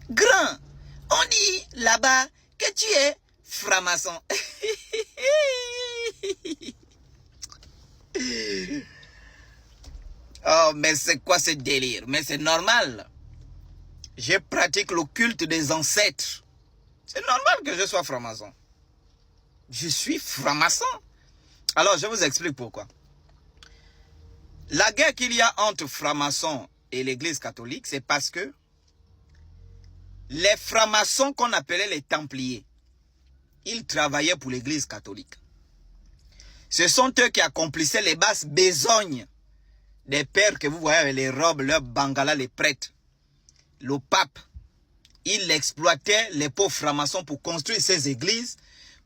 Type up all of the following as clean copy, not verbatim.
Grand, on dit là-bas que tu es franc-maçon. Oh, mais c'est quoi ce délire? Mais c'est normal. Je pratique le culte des ancêtres. C'est normal que je sois franc-maçon. Je suis franc-maçon. Alors, je vous explique pourquoi. La guerre qu'il y a entre francs-maçons et l'église catholique, c'est parce que les francs-maçons qu'on appelait les templiers, ils travaillaient pour l'église catholique. Ce sont eux qui accomplissaient les basses besognes des pères que vous voyez avec les robes, leurs bangalas, les prêtres. Le pape, il exploitait les pauvres francs-maçons pour construire ces églises,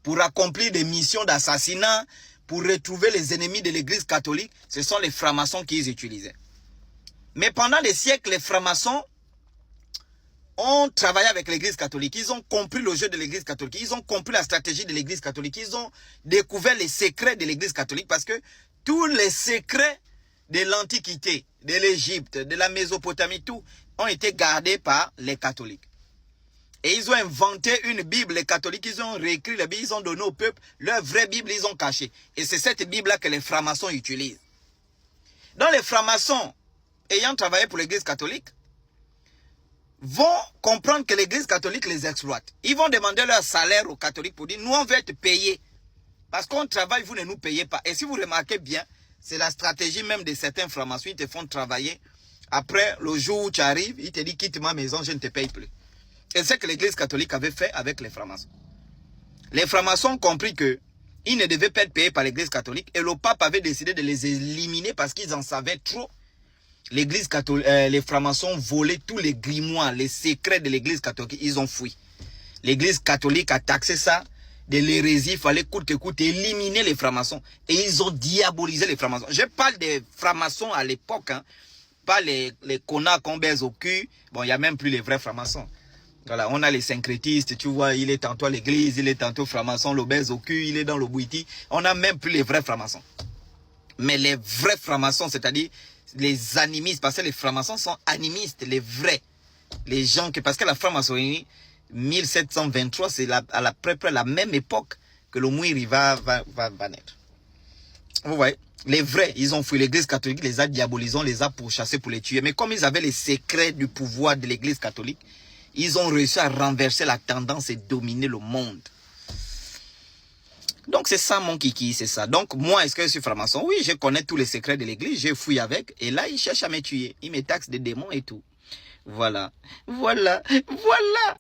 pour accomplir des missions d'assassinat, pour retrouver les ennemis de l'église catholique. Ce sont les francs-maçons qu'ils utilisaient. Mais pendant des siècles, les francs-maçons ont travaillé avec l'église catholique. Ils ont compris le jeu de l'église catholique. Ils ont compris la stratégie de l'église catholique. Ils ont découvert les secrets de l'église catholique parce que tous les secrets de l'Antiquité, de l'Égypte, de la Mésopotamie, tout ont été gardés par les catholiques. Et ils ont inventé une Bible, les catholiques, ils ont réécrit la Bible, ils ont donné au peuple leur vraie Bible, ils ont caché. Et c'est cette Bible-là que les francs-maçons utilisent. Donc les francs-maçons, ayant travaillé pour l'église catholique, vont comprendre que l'église catholique les exploite. Ils vont demander leur salaire aux catholiques pour dire, nous on veut être payés. Parce qu'on travaille, vous ne nous payez pas. Et si vous remarquez bien, c'est la stratégie même de certains francs-maçons, ils te font travailler. Après, le jour où tu arrives, ils te disent, quitte ma maison, je ne te paye plus. Et c'est ce que l'église catholique avait fait avec les francs-maçons. Les francs-maçons ont compris qu'ils ne devaient pas être payés par l'église catholique. Et le pape avait décidé de les éliminer parce qu'ils en savaient trop. L'église catholique, les francs-maçons volaient tous les grimoires, les secrets de l'église catholique. Ils ont fui. L'église catholique a taxé ça de l'hérésie. Il fallait coûte que coûte éliminer les francs-maçons. Et ils ont diabolisé les francs-maçons. Je parle des francs-maçons à l'époque. Hein. Pas les connards qu'on baise au cul. Bon, il n'y a même plus les vrais francs-maçons. Voilà, on a les syncrétistes, tu vois, il est tantôt à l'église, il est tantôt franc-maçon, le baise au cul, il est dans le bouiti. On n'a même plus les vrais francs-maçons. Mais les vrais francs-maçons, c'est-à-dire les animistes, parce que les francs-maçons sont animistes, les vrais. Les gens que, parce que la franc-maçonnerie, 1723, c'est à peu près la même époque que le Mouiri va naître. Vous voyez, les vrais, ils ont fui l'église catholique, les a diabolisés, les a pourchassés pour les tuer. Mais comme ils avaient les secrets du pouvoir de l'église catholique, ils ont réussi à renverser la tendance et dominer le monde. Donc c'est ça mon kiki, c'est ça. Donc moi, est-ce que je suis franc-maçon? Oui, je connais tous les secrets de l'église, j'ai fouillé avec. Et là, ils cherchent à me tuer. Ils me taxent des démons et tout. Voilà, voilà, voilà.